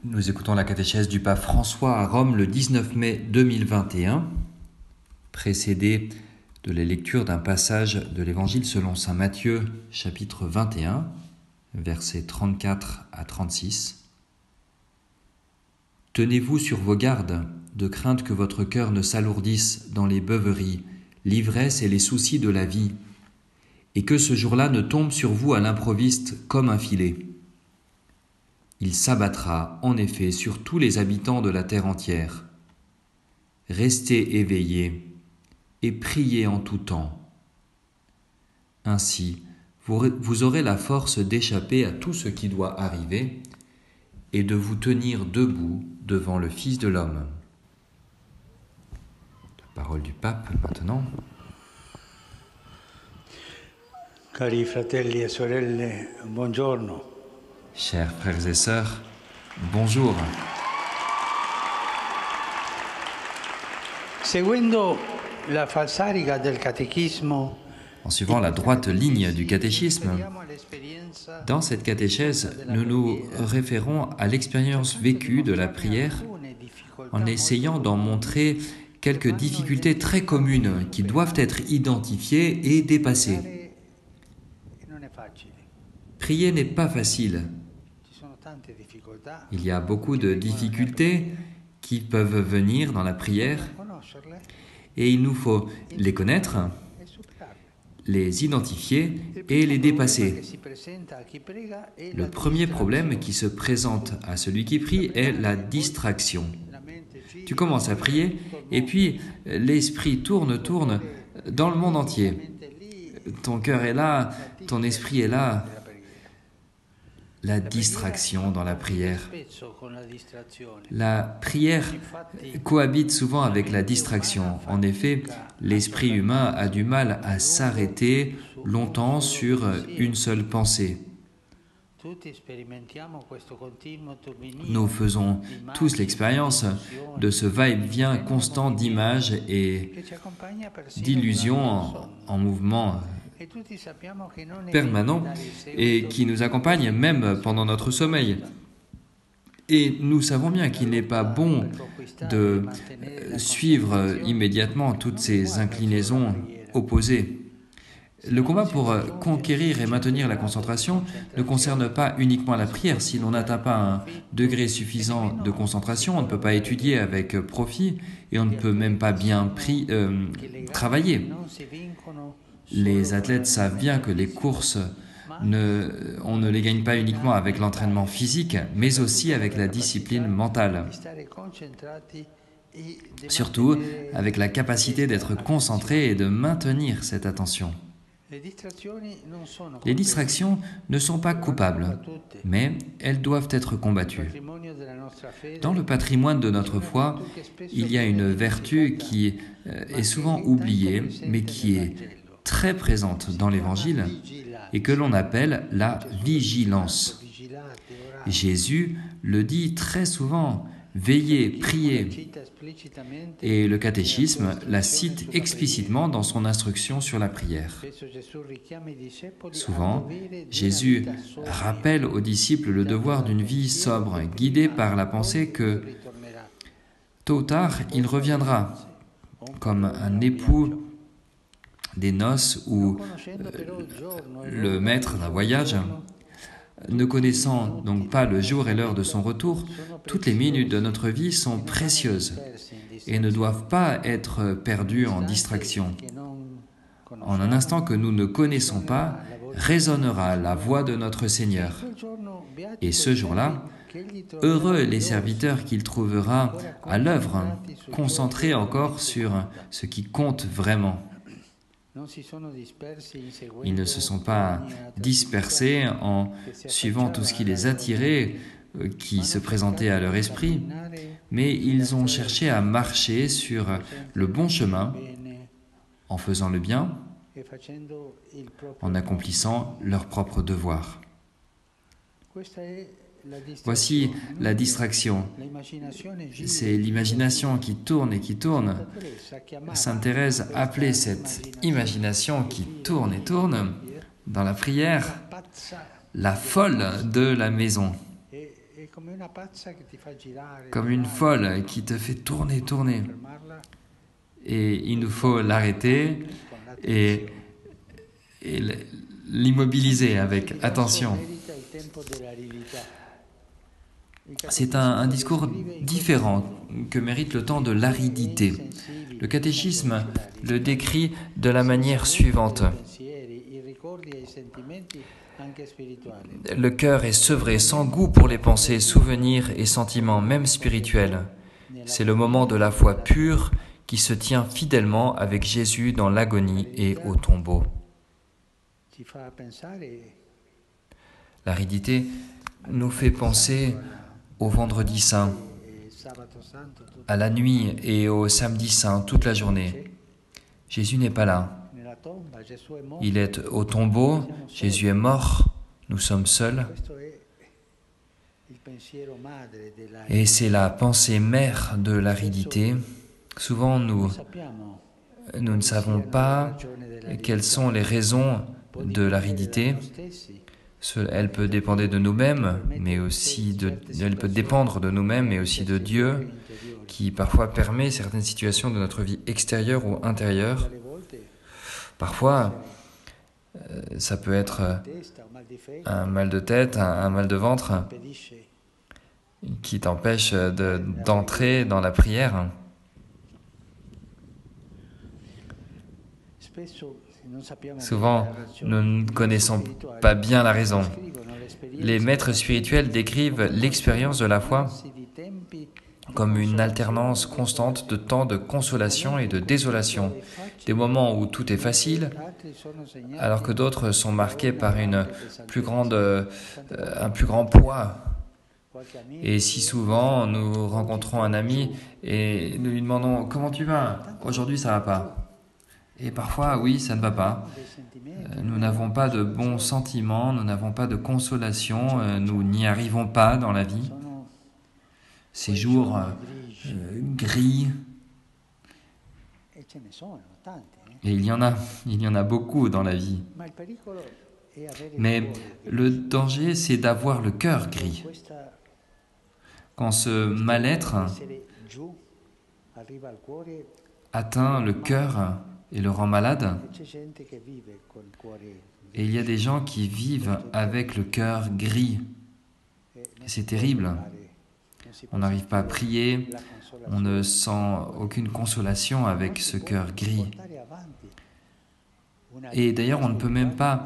Nous écoutons la catéchèse du pape François à Rome le 19 mai 2021, précédée de la lecture d'un passage de l'Évangile selon saint Matthieu, chapitre 21, versets 34 à 36. Tenez-vous sur vos gardes, de crainte que votre cœur ne s'alourdisse dans les beuveries, l'ivresse et les soucis de la vie, et que ce jour-là ne tombe sur vous à l'improviste comme un filet. Il s'abattra en effet sur tous les habitants de la terre entière. Restez éveillés et priez en tout temps. Ainsi, vous aurez la force d'échapper à tout ce qui doit arriver et de vous tenir debout devant le Fils de l'homme. La parole du pape maintenant. Cari fratelli e sorelle, buongiorno. Chers frères et sœurs, bonjour. Seguendo la falsariga del catechismo, En suivant la droite ligne du catéchisme, dans cette catéchèse, nous nous référons à l'expérience vécue de la prière en essayant d'en montrer quelques difficultés très communes qui doivent être identifiées et dépassées. Prier n'est pas facile. Il y a beaucoup de difficultés qui peuvent venir dans la prière et il nous faut les connaître, les identifier et les dépasser. Le premier problème qui se présente à celui qui prie est la distraction. Tu commences à prier et puis l'esprit tourne dans le monde entier. Ton cœur est là, ton esprit est là. La distraction dans la prière. La prière cohabite souvent avec la distraction. En effet, l'esprit humain a du mal à s'arrêter longtemps sur une seule pensée. Nous faisons tous l'expérience de ce va-et-vient constant d'images et d'illusions en mouvement permanent et qui nous accompagne même pendant notre sommeil. Et nous savons bien qu'il n'est pas bon de suivre immédiatement toutes ces inclinaisons opposées. Le combat pour conquérir et maintenir la concentration ne concerne pas uniquement la prière. Si l'on n'atteint pas un degré suffisant de concentration, on ne peut pas étudier avec profit et on ne peut même pas bien travailler. Les athlètes savent bien que les courses, on ne les gagne pas uniquement avec l'entraînement physique, mais aussi avec la discipline mentale. Surtout avec la capacité d'être concentré et de maintenir cette attention. Les distractions ne sont pas coupables, mais elles doivent être combattues. Dans le patrimoine de notre foi, il y a une vertu qui est souvent oubliée, mais qui est très présente dans l'Évangile et que l'on appelle la vigilance. Jésus le dit très souvent, veillez, priez. Et le catéchisme la cite explicitement dans son instruction sur la prière. Souvent, Jésus rappelle aux disciples le devoir d'une vie sobre, guidée par la pensée que tôt ou tard, il reviendra, comme un époux des noces ou le maître d'un voyage. Ne connaissant donc pas le jour et l'heure de son retour, toutes les minutes de notre vie sont précieuses et ne doivent pas être perdues en distraction. En un instant que nous ne connaissons pas, résonnera la voix de notre Seigneur. Et ce jour-là, heureux les serviteurs qu'il trouvera à l'œuvre, concentrés encore sur ce qui compte vraiment. Ils ne se sont pas dispersés en suivant tout ce qui les attirait, qui se présentait à leur esprit, mais ils ont cherché à marcher sur le bon chemin, en faisant le bien, en accomplissant leur propre devoir. Voici la distraction. C'est l'imagination qui tourne et qui tourne. Sainte Thérèse appelait cette imagination qui tourne et tourne dans la prière la folle de la maison. comme une folle qui te fait tourner, tourner. Et il nous faut l'arrêter et l'immobiliser avec attention. C'est un discours différent que mérite le temps de l'aridité. Le catéchisme le décrit de la manière suivante. Le cœur est sevré, sans goût pour les pensées, souvenirs et sentiments, même spirituels. C'est le moment de la foi pure qui se tient fidèlement avec Jésus dans l'agonie et au tombeau. L'aridité nous fait penser au vendredi saint, à la nuit et au samedi saint toute la journée. Jésus n'est pas là. Il est au tombeau, Jésus est mort, nous sommes seuls. Et c'est la pensée mère de l'aridité. Souvent, nous ne savons pas quelles sont les raisons de l'aridité. Elle peut dépendre de nous-mêmes, elle peut dépendre de nous-mêmes, mais aussi de Dieu, qui parfois permet certaines situations de notre vie extérieure ou intérieure. Parfois, ça peut être un mal de tête, un mal de ventre, qui t'empêche d'entrer dans la prière. Souvent, nous ne connaissons pas bien la raison. Les maîtres spirituels décrivent l'expérience de la foi comme une alternance constante de temps de consolation et de désolation. Des moments où tout est facile, alors que d'autres sont marqués par un plus grand poids. Et si souvent nous rencontrons un ami et nous lui demandons « Comment tu vas ? Aujourd'hui ça ne va pas ?» Et parfois, oui, ça ne va pas. Nous n'avons pas de bons sentiments, nous n'avons pas de consolation, nous n'y arrivons pas dans la vie. Ces jours gris, et il y en a beaucoup dans la vie. Mais le danger, c'est d'avoir le cœur gris. Quand ce mal-être atteint le cœur et le rend malade, et il y a des gens qui vivent avec le cœur gris. Et c'est terrible. On n'arrive pas à prier, on ne sent aucune consolation avec ce cœur gris. Et d'ailleurs, on ne peut même pas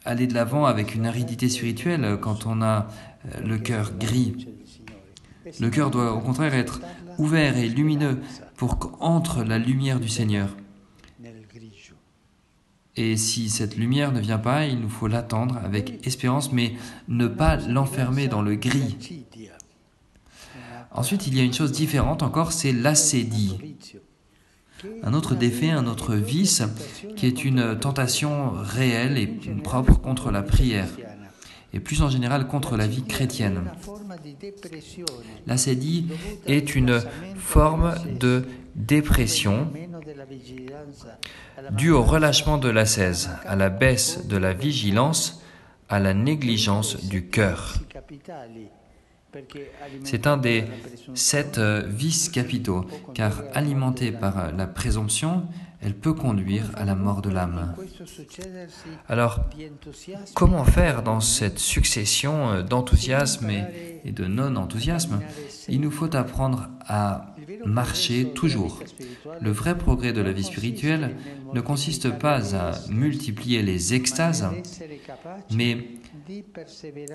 aller de l'avant avec une aridité spirituelle quand on a le cœur gris. Le cœur doit au contraire être ouvert et lumineux pour qu'entre la lumière du Seigneur. Et si cette lumière ne vient pas, il nous faut l'attendre avec espérance, mais ne pas l'enfermer dans le gris. Ensuite, il y a une chose différente encore, c'est l'assédie. Un autre défait, un autre vice, qui est une tentation réelle et propre contre la prière, et plus en général contre la vie chrétienne. L'assédie est une forme de dépression due au relâchement de l'ascèse, à la baisse de la vigilance, à la négligence du cœur. C'est un des 7 vices capitaux, car alimentée par la présomption, elle peut conduire à la mort de l'âme. Alors, comment faire dans cette succession d'enthousiasme et de non-enthousiasme ? Il nous faut apprendre à marcher toujours. Le vrai progrès de la vie spirituelle ne consiste pas à multiplier les extases, mais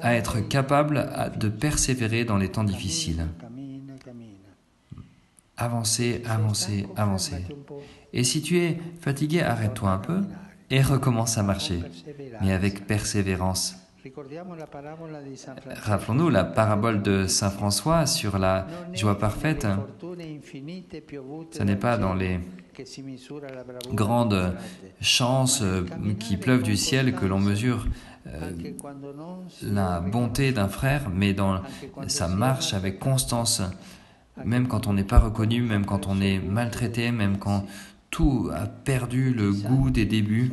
à être capable de persévérer dans les temps difficiles. Avancer, avancer, avancer. Et si tu es fatigué, arrête-toi un peu et recommence à marcher, mais avec persévérance. Rappelons-nous la parabole de Saint François sur la joie parfaite. Ce n'est pas dans les grandes chances qui pleuvent du ciel que l'on mesure la bonté d'un frère, mais dans sa marche avec constance, même quand on n'est pas reconnu, même quand on est maltraité, même quand tout a perdu le goût des débuts.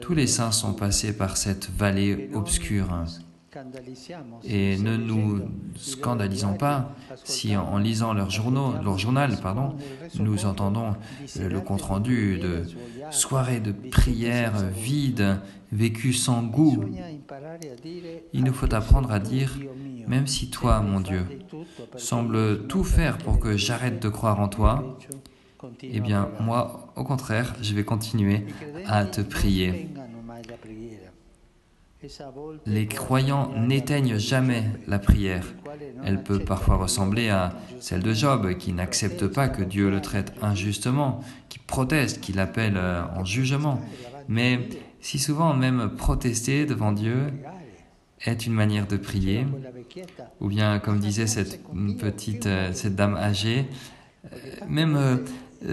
Tous les saints sont passés par cette vallée obscure. Et ne nous scandalisons pas si en lisant leur journal, nous entendons le compte-rendu de soirées de prières vides, vécues sans goût. Il nous faut apprendre à dire, même si toi, mon Dieu, sembles tout faire pour que j'arrête de croire en toi, eh bien, moi, au contraire, je vais continuer à te prier. Les croyants n'éteignent jamais la prière. Elle peut parfois ressembler à celle de Job, qui n'accepte pas que Dieu le traite injustement, qui proteste, qui l'appelle en jugement. Mais si souvent même protester devant Dieu est une manière de prier, ou bien comme disait cette dame âgée, même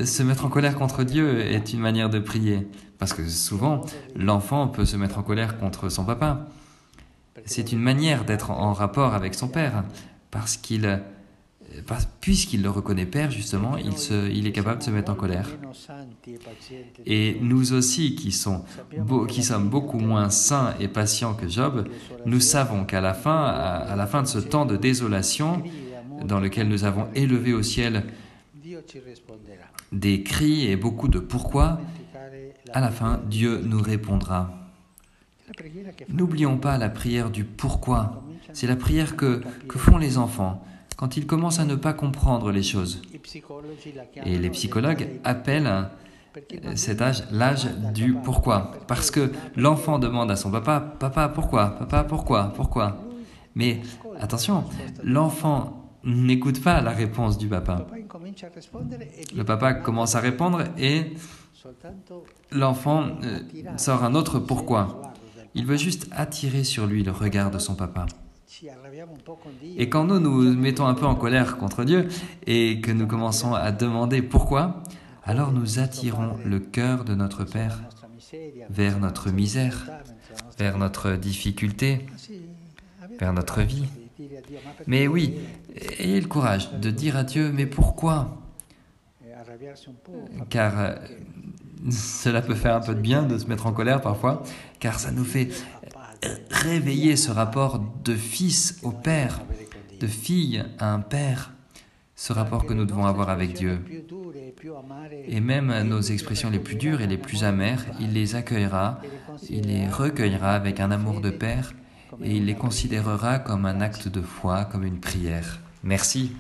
se mettre en colère contre Dieu est une manière de prier. Parce que souvent, l'enfant peut se mettre en colère contre son papa. C'est une manière d'être en rapport avec son père. Puisqu'il le reconnaît père, justement, il est capable de se mettre en colère. Et nous aussi, qui sommes beaucoup moins saints et patients que Job, nous savons qu'à la fin de ce temps de désolation, dans lequel nous avons élevé au ciel des cris et beaucoup de pourquoi, à la fin, Dieu nous répondra. N'oublions pas la prière du pourquoi. C'est la prière que font les enfants quand ils commencent à ne pas comprendre les choses. Et les psychologues appellent cet âge l'âge du pourquoi. Parce que l'enfant demande à son papa, « Papa, pourquoi ? Papa, pourquoi ? Pourquoi ?» Mais attention, l'enfant n'écoute pas la réponse du papa. Le papa commence à répondre et l'enfant sort un autre pourquoi. Il veut juste attirer sur lui le regard de son papa. Et quand nous mettons un peu en colère contre Dieu et que nous commençons à demander pourquoi, alors nous attirons le cœur de notre Père vers notre misère, vers notre difficulté, vers notre vie. Mais oui, ayez le courage de dire à Dieu, mais pourquoi ? Car cela peut faire un peu de bien de se mettre en colère parfois, car ça nous fait réveiller ce rapport de fils au père, de fille à un père, ce rapport que nous devons avoir avec Dieu. Et même nos expressions les plus dures et les plus amères, il les accueillera, il les recueillera avec un amour de père et il les considérera comme un acte de foi, comme une prière. Merci.